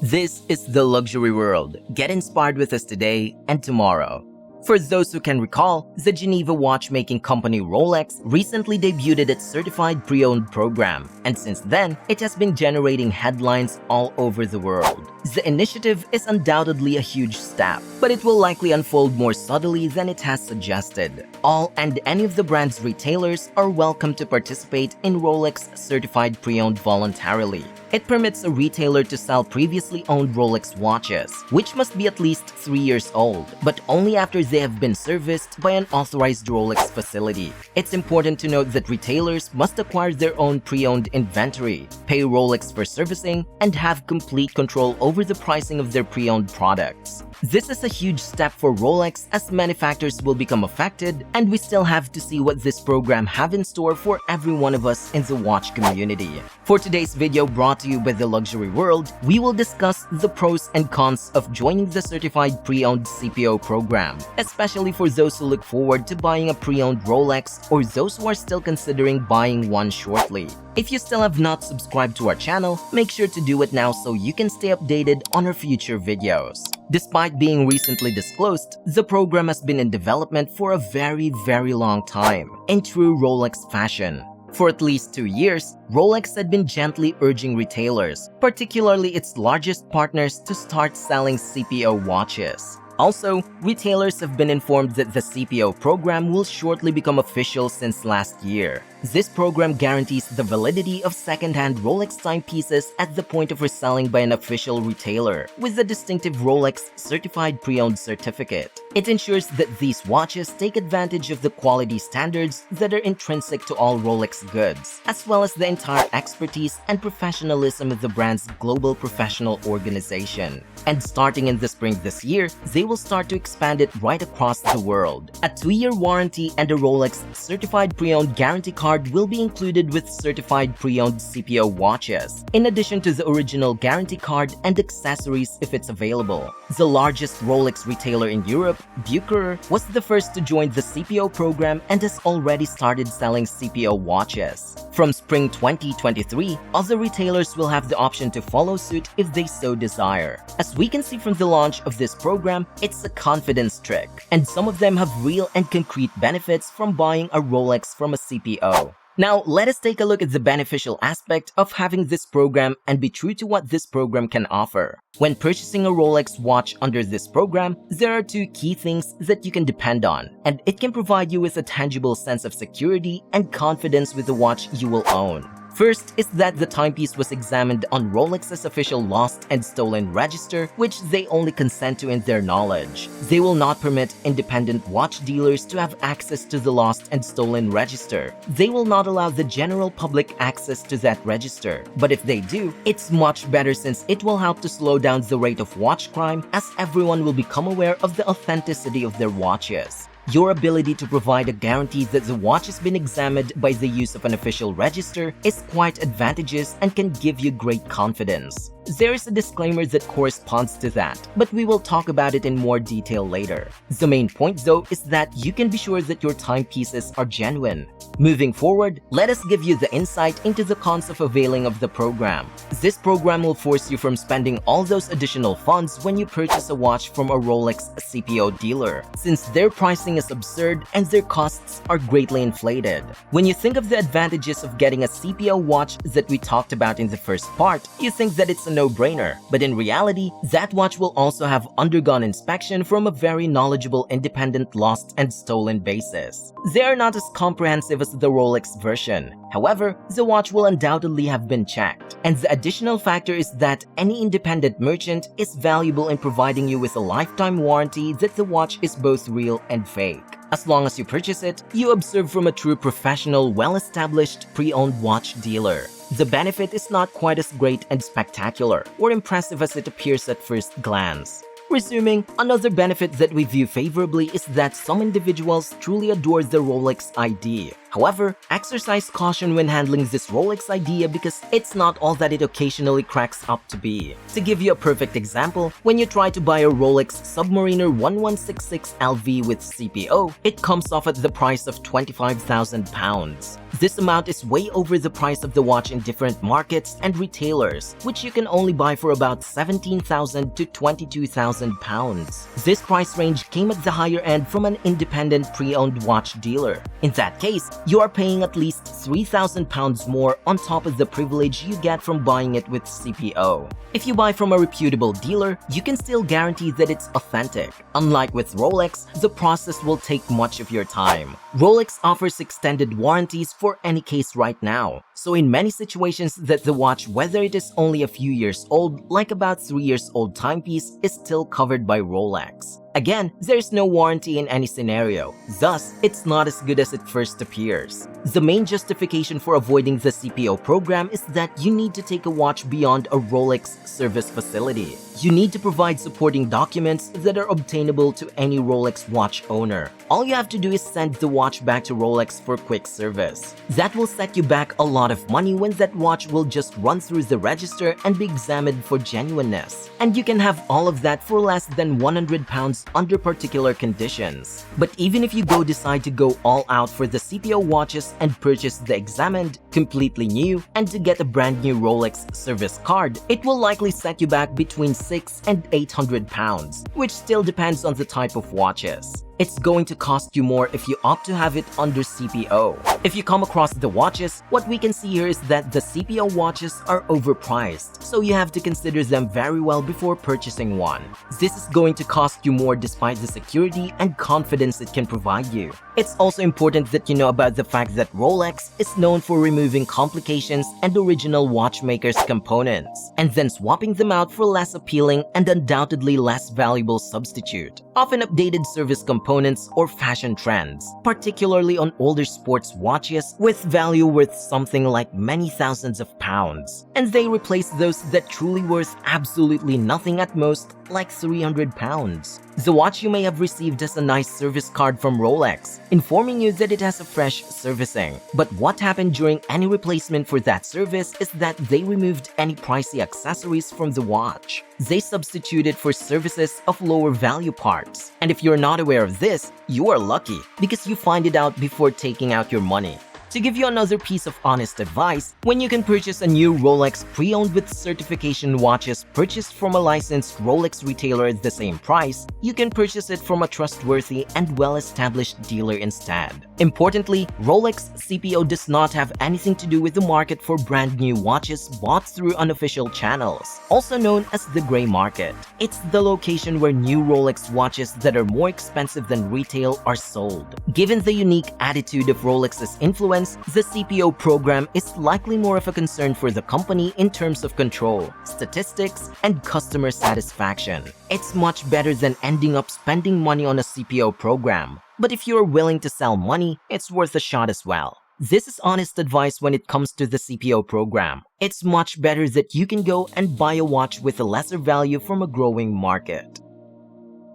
This is the luxury world. Get inspired with us today and tomorrow. For those who can recall, the Geneva watchmaking company Rolex recently debuted its certified pre-owned program, and since then, it has been generating headlines all over the world. The initiative is undoubtedly a huge step, but it will likely unfold more subtly than it has suggested. All and any of the brand's retailers are welcome to participate in Rolex certified pre-owned voluntarily. It permits a retailer to sell previously owned Rolex watches, which must be at least 3 years old, but only after they have been serviced by an authorized Rolex facility. It's important to note that retailers must acquire their own pre-owned inventory, pay Rolex for servicing, and have complete control over the pricing of their pre-owned products. This is a huge step for Rolex as manufacturers will become affected, and we still have to see what this program have in store for every one of us in the watch community. For today's video brought to you by the Luxury World, we will discuss the pros and cons of joining the certified pre-owned CPO program, especially for those who look forward to buying a pre-owned Rolex or those who are still considering buying one shortly. If you still have not subscribed to our channel, make sure to do it now so you can stay updated on our future videos. Despite being recently disclosed, the program has been in development for a very long time, in true Rolex fashion. For at least 2 years, Rolex had been gently urging retailers, particularly its largest partners, to start selling CPO watches. Also, retailers have been informed that the CPO program will shortly become official since last year. This program guarantees the validity of second-hand Rolex timepieces at the point of reselling by an official retailer with the distinctive Rolex Certified Pre-Owned certificate. It ensures that these watches take advantage of the quality standards that are intrinsic to all Rolex goods, as well as the entire expertise and professionalism of the brand's global professional organization. And starting in the spring this year, they will start to expand it right across the world. A 2-year warranty and a Rolex Certified Pre-Owned guarantee card will be included with certified pre-owned CPO watches, in addition to the original guarantee card and accessories if it's available. The largest Rolex retailer in Europe, Bucherer, was the first to join the CPO program and has already started selling CPO watches. From spring 2023, other retailers will have the option to follow suit if they so desire. As we can see from the launch of this program, it's a confidence trick, and some of them have real and concrete benefits from buying a Rolex from a CPO. Now, let us take a look at the beneficial aspect of having this program and be true to what this program can offer. When purchasing a Rolex watch under this program, there are 2 key things that you can depend on, and it can provide you with a tangible sense of security and confidence with the watch you will own. First is that the timepiece was examined on Rolex's official lost and stolen register, which they only consent to in their knowledge. They will not permit independent watch dealers to have access to the lost and stolen register. They will not allow the general public access to that register. But if they do, it's much better since it will help to slow down the rate of watch crime, as everyone will become aware of the authenticity of their watches. Your ability to provide a guarantee that the watch has been examined by the use of an official register is quite advantageous and can give you great confidence. There is a disclaimer that corresponds to that, but we will talk about it in more detail later. The main point though is that you can be sure that your timepieces are genuine. Moving forward, let us give you the insight into the cons of availing of the program. This program will force you from spending all those additional funds when you purchase a watch from a Rolex CPO dealer, since their pricing is absurd and their costs are greatly inflated. When you think of the advantages of getting a CPO watch that we talked about in the first part, you think that it's a no-brainer, but in reality, that watch will also have undergone inspection from a very knowledgeable independent lost and stolen basis. They are not as comprehensive as the Rolex version. However, the watch will undoubtedly have been checked. And the additional factor is that any independent merchant is valuable in providing you with a lifetime warranty that the watch is both real and fake. As long as you purchase it, you observe from a true professional, well-established pre-owned watch dealer. The benefit is not quite as great and spectacular or impressive as it appears at first glance. Resuming, another benefit that we view favorably is that some individuals truly adore the Rolex ID. However, exercise caution when handling this Rolex idea because it's not all that it occasionally cracks up to be. To give you a perfect example, when you try to buy a Rolex Submariner 1166 LV with CPO, it comes off at the price of £25,000. This amount is way over the price of the watch in different markets and retailers, which you can only buy for about £17,000 to £22,000. This price range came at the higher end from an independent pre-owned watch dealer. In that case, you are paying at least £3,000 more on top of the privilege you get from buying it with CPO. If you buy from a reputable dealer, you can still guarantee that it's authentic. Unlike with Rolex, the process will take much of your time. Rolex offers extended warranties for any case right now, so in many situations that the watch, whether it is only a few years old, like about 3 years old timepiece, is still covered by Rolex. Again, there's no warranty in any scenario, thus, it's not as good as it first appears. The main justification for avoiding the CPO program is that you need to take a watch beyond a Rolex service facility. You need to provide supporting documents that are obtainable to any Rolex watch owner. All you have to do is send the watch back to Rolex for quick service. That will set you back a lot of money when that watch will just run through the register and be examined for genuineness. And you can have all of that for less than £100 under particular conditions. But even if you decide to go all out for the CPO watches and purchase the examined, completely new, and to get a brand new Rolex service card, it will likely set you back between £600 and £800, which still depends on the type of watches. It's going to cost you more if you opt to have it under CPO. If you come across the watches, what we can see here is that the CPO watches are overpriced, so you have to consider them very well before purchasing one. This is going to cost you more despite the security and confidence it can provide you. It's also important that you know about the fact that Rolex is known for removing complications and original watchmakers' components, and then swapping them out for less appealing and undoubtedly less valuable substitute, often updated service components or fashion trends, particularly on older sports watches with value worth something like many thousands of pounds, and they replace those that truly worth absolutely nothing, at most like £300. The watch you may have received as a nice service card from Rolex, informing you that it has a fresh servicing. But what happened during any replacement for that service is that they removed any pricey accessories from the watch. They substituted for services of lower value parts. And if you're not aware of this, you are lucky because you find it out before taking out your money. To give you another piece of honest advice, when you can purchase a new Rolex pre-owned with certification watches purchased from a licensed Rolex retailer at the same price, you can purchase it from a trustworthy and well-established dealer instead. Importantly, Rolex CPO does not have anything to do with the market for brand new watches bought through unofficial channels, also known as the gray market. It's the location where new Rolex watches that are more expensive than retail are sold. Given the unique attitude of Rolex's influence, the CPO program is likely more of a concern for the company in terms of control, statistics, and customer satisfaction. It's much better than ending up spending money on a CPO program. But if you're willing to sell money, it's worth a shot as well. This is honest advice when it comes to the CPO program. It's much better that you can go and buy a watch with a lesser value from a growing market.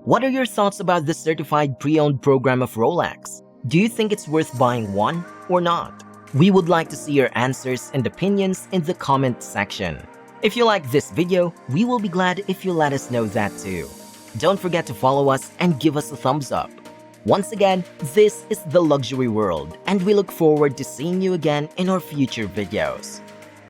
What are your thoughts about the certified pre-owned program of Rolex? Do you think it's worth buying one or not? We would like to see your answers and opinions in the comment section. If you like this video, we will be glad if you let us know that too. Don't forget to follow us and give us a thumbs up. Once again, this is The Luxury World, and we look forward to seeing you again in our future videos.